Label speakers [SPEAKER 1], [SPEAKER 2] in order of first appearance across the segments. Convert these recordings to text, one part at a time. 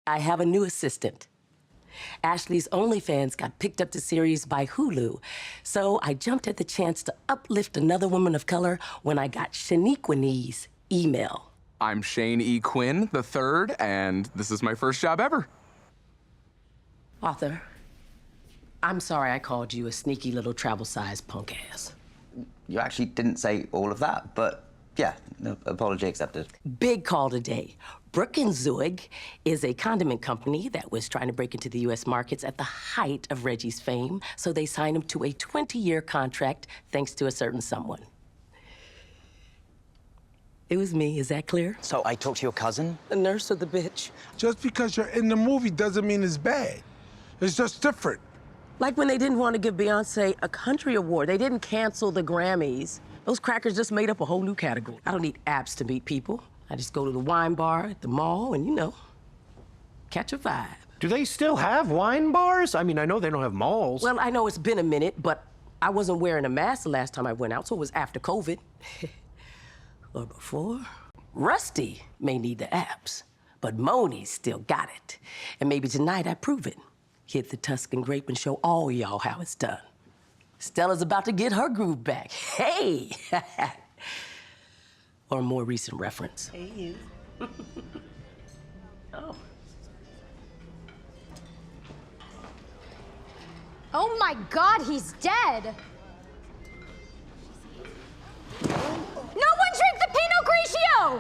[SPEAKER 1] I have a new assistant. Ashley's OnlyFans got picked up to series by Hulu, so I jumped at the chance to uplift another woman of color when I got Shaniqua's email.
[SPEAKER 2] I'm Shane E. Quinn III, and this is my first job ever.
[SPEAKER 1] Arthur, I'm sorry I called you a sneaky little travel-sized punk ass.
[SPEAKER 3] You actually didn't say all of that, but yeah, no, apology accepted.
[SPEAKER 1] Big call today. Brückenzeug is a condiment company that was trying to break into the U.S. markets at the height of Reggie's fame, so they signed him to a 20-year contract thanks to a certain someone. It was me, is that clear?
[SPEAKER 3] So I talked to your cousin?
[SPEAKER 1] The nurse or the bitch?
[SPEAKER 4] Just because you're in the movie doesn't mean it's bad. It's just different.
[SPEAKER 1] Like when they didn't want to give Beyonce a country award. They didn't cancel the Grammys. Those crackers just made up a whole new category. I don't need apps to meet people. I just go to the wine bar at the mall and, you know, catch a vibe.
[SPEAKER 5] Do they still have wine bars? I mean, I know they don't have malls.
[SPEAKER 1] Well, I know it's been a minute, but I wasn't wearing a mask the last time I went out, so it was after COVID. Or before. Rusty may need the apps, but Moni's still got it. And maybe tonight I prove it. Hit the Tuscan Grape and show all y'all how it's done. Stella's about to get her groove back. Hey! Or a more recent reference. Hey, you. Oh.
[SPEAKER 6] Oh my God, he's dead! No one drink the Pinot Grigio!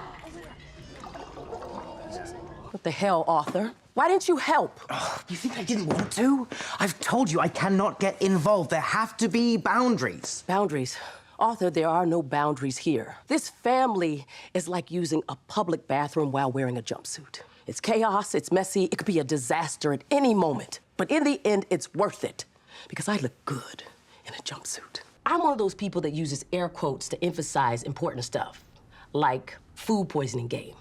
[SPEAKER 1] What the hell, Arthur? Why didn't you help?
[SPEAKER 3] Oh, you think I didn't want to? I've told you I cannot get involved. There have to be boundaries.
[SPEAKER 1] Boundaries. Arthur, there are no boundaries here. This family is like using a public bathroom while wearing a jumpsuit. It's chaos, it's messy, it could be a disaster at any moment. But in the end, it's worth it, because I look good in a jumpsuit. I'm one of those people that uses air quotes to emphasize important stuff, like food poisoning game.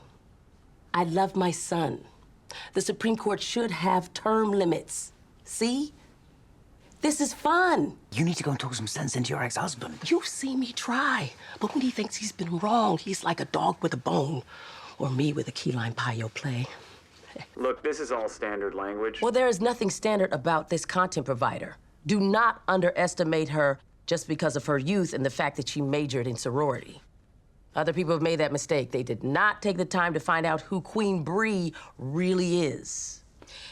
[SPEAKER 1] I love my son. The Supreme Court should have term limits. See? This is fun.
[SPEAKER 3] You need to go and talk some sense into your ex-husband.
[SPEAKER 1] You see me try, but when he thinks he's been wrong, he's like a dog with a bone, or me with a key lime pie play.
[SPEAKER 7] Look, this is all standard language.
[SPEAKER 1] Well, there is nothing standard about this content provider. Do not underestimate her just because of her youth and the fact that she majored in sorority. Other people have made that mistake. They did not take the time to find out who Queen Bree really is.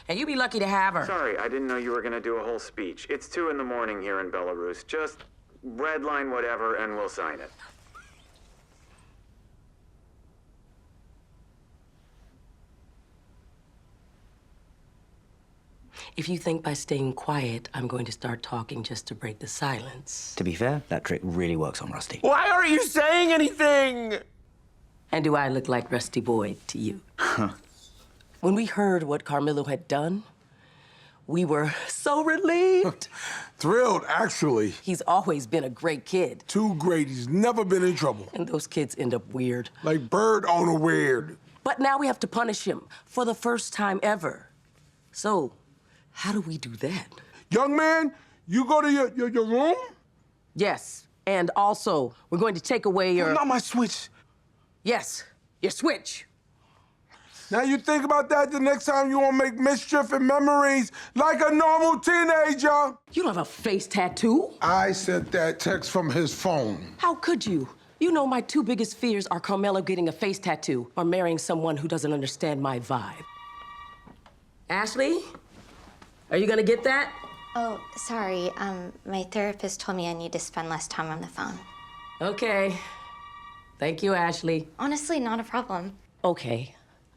[SPEAKER 1] And you'd be lucky to have her.
[SPEAKER 7] Sorry, I didn't know you were gonna do a whole speech. It's 2 in the morning here in Belarus. Just redline whatever and we'll sign it.
[SPEAKER 1] If you think by staying quiet, I'm going to start talking just to break the silence.
[SPEAKER 3] To be fair, that trick really works on Rusty.
[SPEAKER 5] Why aren't you saying anything?
[SPEAKER 1] And do I look like Rusty Boyd to you? When we heard what Carmelo had done, we were so relieved.
[SPEAKER 4] Thrilled, actually.
[SPEAKER 1] He's always been a great kid.
[SPEAKER 4] Too great. He's never been in trouble.
[SPEAKER 1] And those kids end up weird.
[SPEAKER 4] Like Bird on a weird.
[SPEAKER 1] But now we have to punish him for the first time ever. So, how do we do that?
[SPEAKER 4] Young man, you go to your room?
[SPEAKER 1] Yes, and also, we're going to take away your...
[SPEAKER 4] Not my switch.
[SPEAKER 1] Yes, your switch.
[SPEAKER 4] Now you think about that the next time you want to make mischief and memories like a normal teenager.
[SPEAKER 1] You don't have a face tattoo.
[SPEAKER 4] I sent that text from his phone.
[SPEAKER 1] How could you? You know my 2 biggest fears are Carmelo getting a face tattoo or marrying someone who doesn't understand my vibe. Ashley, are you gonna get that?
[SPEAKER 8] Oh, sorry. My therapist told me I need to spend less time on the phone.
[SPEAKER 1] Okay. Thank you, Ashley.
[SPEAKER 8] Honestly, not a problem.
[SPEAKER 1] Okay.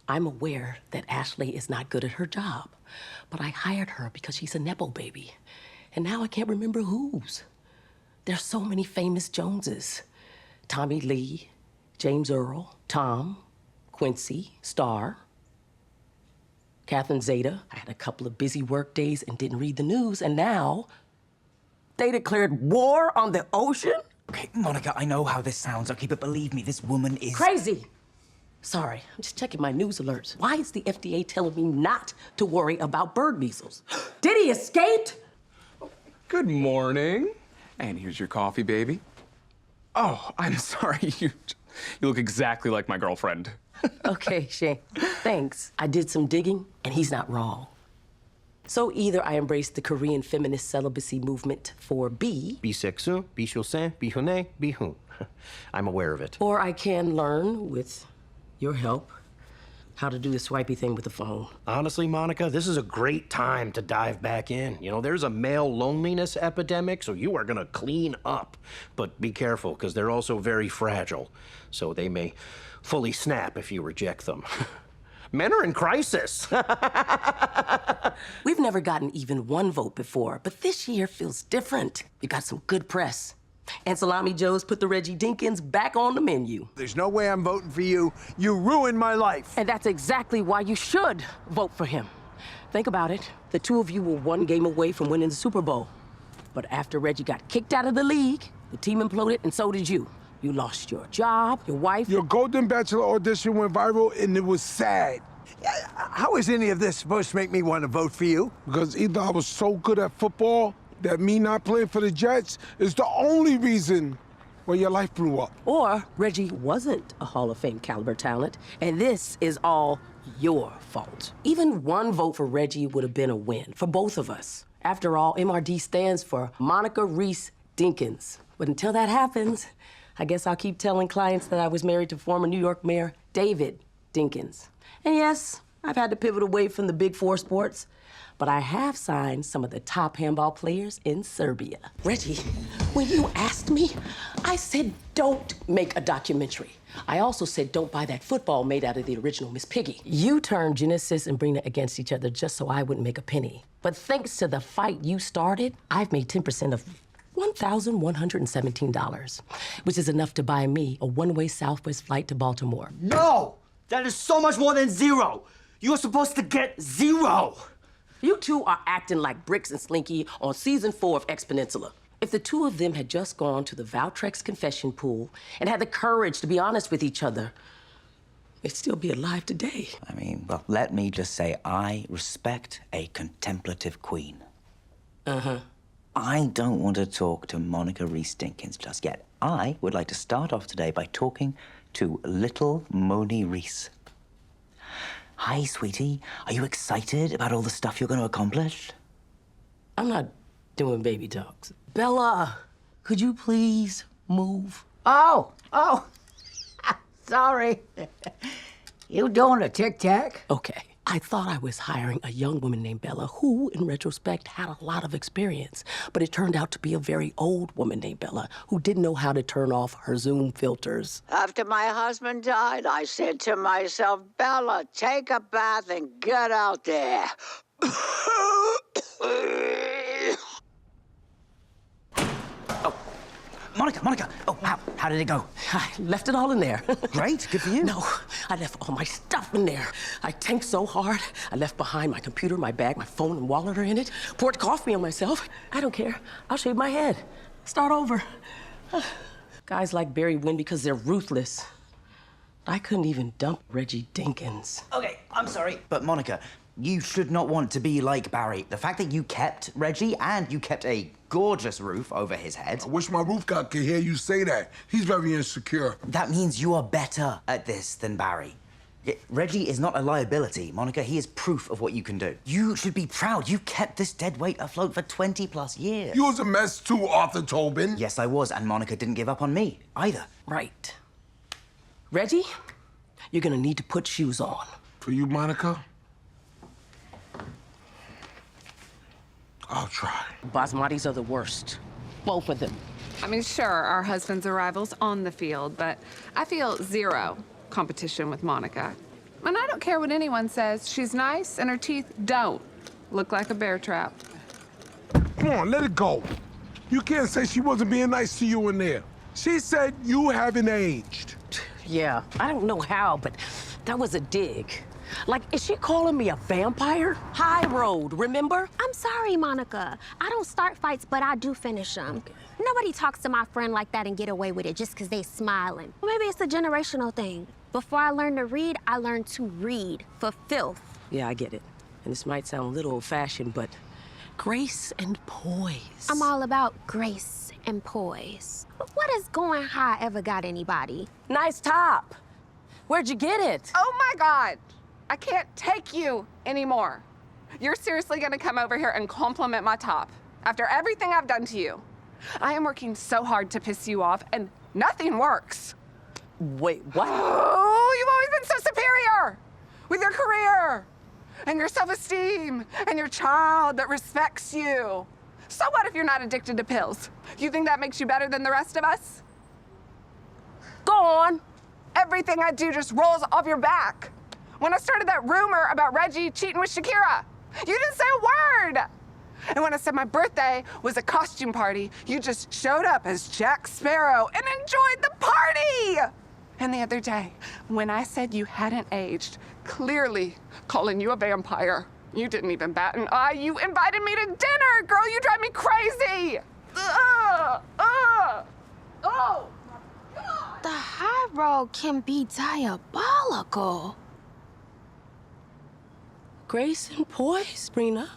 [SPEAKER 1] I'm aware that Ashley is not good at her job, but I hired her because she's a Nepo baby. And now I can't remember whose. There's so many famous Joneses. Tommy Lee, James Earl, Tom, Quincy, Star, Catherine Zeta. I had a couple of busy work days and didn't read the news, and now they declared war on the ocean?
[SPEAKER 3] Okay, Monica, I know how this sounds, okay, but believe me, this woman is...
[SPEAKER 1] Crazy! Sorry, I'm just checking my news alerts. Why is the FDA telling me not to worry about bird measles? Did he escape?
[SPEAKER 2] Good morning. And here's your coffee, baby. Oh, I'm sorry. You look exactly like my girlfriend.
[SPEAKER 1] Okay, Shane, thanks. I did some digging, And he's not wrong. So either I embrace the Korean feminist celibacy movement for B,
[SPEAKER 5] Biseksu, Bishulsen, Bihune, Bihun. I'm aware of it.
[SPEAKER 1] or I can learn, with your help, how to do the swipey thing with the phone.
[SPEAKER 5] Honestly, Monica, this is a great time to dive back in. You know, there's a male loneliness epidemic, so you are gonna clean up. But be careful, because they're also very fragile, so they may fully snap if you reject them. Men are in crisis.
[SPEAKER 1] We've never gotten even one vote before, but this year feels different. You got some good press. And Salami Joe's put the Reggie Dinkins back on the menu.
[SPEAKER 9] There's no way I'm voting for you. You ruined my life.
[SPEAKER 1] And that's exactly why you should vote for him. Think about it. The two of you were one game away from winning the Super Bowl. But after Reggie got kicked out of the league, the team imploded, and so did you. You lost your job, your wife.
[SPEAKER 4] Your Golden Bachelor audition went viral, and it was sad.
[SPEAKER 9] How is any of this supposed to make me want to vote for you?
[SPEAKER 4] Because either I was so good at football that me not playing for the Jets is the only reason why your life blew up.
[SPEAKER 1] Or Reggie wasn't a Hall of Fame caliber talent, and this is all your fault. Even one vote for Reggie would have been a win for both of us. After all, MRD stands for Monica Reese Dinkins. But until that happens, I guess I'll keep telling clients that I was married to former New York Mayor David Dinkins. And yes, I've had to pivot away from the big four sports, but I have signed some of the top handball players in Serbia. Reggie, when you asked me, I said don't make a documentary. I also said don't buy that football made out of the original Miss Piggy. You turned Genesis and Brina against each other just so I wouldn't make a penny. But thanks to the fight you started, I've made 10% of $1,117, which is enough to buy me a one-way Southwest flight to Baltimore.
[SPEAKER 3] No! That is so much more than zero! You're supposed to get zero!
[SPEAKER 1] You two are acting like Bricks and Slinky on season 4 of X Peninsula. If the two of them had just gone to the Valtrex confession pool and had the courage to be honest with each other, they'd still be alive today.
[SPEAKER 3] I mean, well, let me just say, I respect a contemplative queen. I don't want to talk to Monica Reese Dinkins just yet. I would like to start off today by talking to little Moni Reese. Hi, sweetie. Are you excited about all the stuff you're going to accomplish?
[SPEAKER 1] I'm not doing baby talks. Bella, could you please move?
[SPEAKER 10] Oh, sorry. You doing a tic-tac?
[SPEAKER 1] Okay. I thought I was hiring a young woman named Bella who, in retrospect, had a lot of experience. But it turned out to be a very old woman named Bella who didn't know how to turn off her Zoom filters.
[SPEAKER 10] After my husband died, I said to myself, Bella, take a bath and get out there.
[SPEAKER 3] Monica. Oh, how did it go?
[SPEAKER 1] I left it all in there.
[SPEAKER 3] Great, good for you.
[SPEAKER 1] No, I left all my stuff in there. I tanked so hard, I left behind my computer, my bag, my phone, and wallet are in it. Poured coffee on myself. I don't care. I'll shave my head. Start over. Guys like Barry win because they're ruthless. I couldn't even dump Reggie Dinkins.
[SPEAKER 3] Okay, I'm sorry, but Monica, you should not want to be like Barry. The fact that you kept Reggie and you kept a gorgeous roof over his head,
[SPEAKER 4] I wish my roof guy could hear you say that. He's very insecure.
[SPEAKER 3] that means you are better at this than Barry. Reggie is not a liability, Monica. He is proof of what you can do. You should be proud. You kept this deadweight afloat for 20+ years.
[SPEAKER 4] You was a mess too, Arthur Tobin.
[SPEAKER 3] Yes, I was, and Monica didn't give up on me either.
[SPEAKER 1] Right. Reggie, you're gonna need to put shoes on.
[SPEAKER 4] For you, Monica? I'll try.
[SPEAKER 1] Basmatis are the worst. Both of them.
[SPEAKER 11] I mean, sure, our husbands are rivals on the field, but I feel zero competition with Monica. And I don't care what anyone says. She's nice, and her teeth don't look like a bear trap.
[SPEAKER 4] Come on, let it go. You can't say she wasn't being nice to you in there. She said you haven't aged.
[SPEAKER 1] Yeah, I don't know how, but that was a dig. Like, is she calling me a vampire? High road, remember?
[SPEAKER 6] I'm sorry, Monica. I don't start fights, but I do finish them. Nobody talks to my friend like that and get away with it just because they smiling. Well, maybe it's a generational thing. Before I learned to read, I learned to read for filth.
[SPEAKER 1] Yeah, I get it. And this might sound a little old-fashioned, but grace and poise.
[SPEAKER 6] I'm all about grace and poise. But what has going high ever got anybody?
[SPEAKER 1] Nice top. Where'd you get it?
[SPEAKER 11] Oh my God! I can't take you anymore. You're seriously gonna come over here and compliment my top after everything I've done to you. I am working so hard to piss you off, and nothing works.
[SPEAKER 1] Wait, what?
[SPEAKER 11] Oh, you've always been so superior with your career and your self-esteem and your child that respects you. So what if you're not addicted to pills? You think that makes you better than the rest of us?
[SPEAKER 1] Go on.
[SPEAKER 11] Everything I do just rolls off your back. When I started that rumor about Reggie cheating with Shakira, you didn't say a word. And when I said my birthday was a costume party, you just showed up as Jack Sparrow and enjoyed the party. And the other day, when I said you hadn't aged, clearly calling you a vampire, you didn't even bat an eye. You invited me to dinner. Girl, you drive me crazy. Oh.
[SPEAKER 6] The high road can be diabolical.
[SPEAKER 1] Grace and poise, Brina.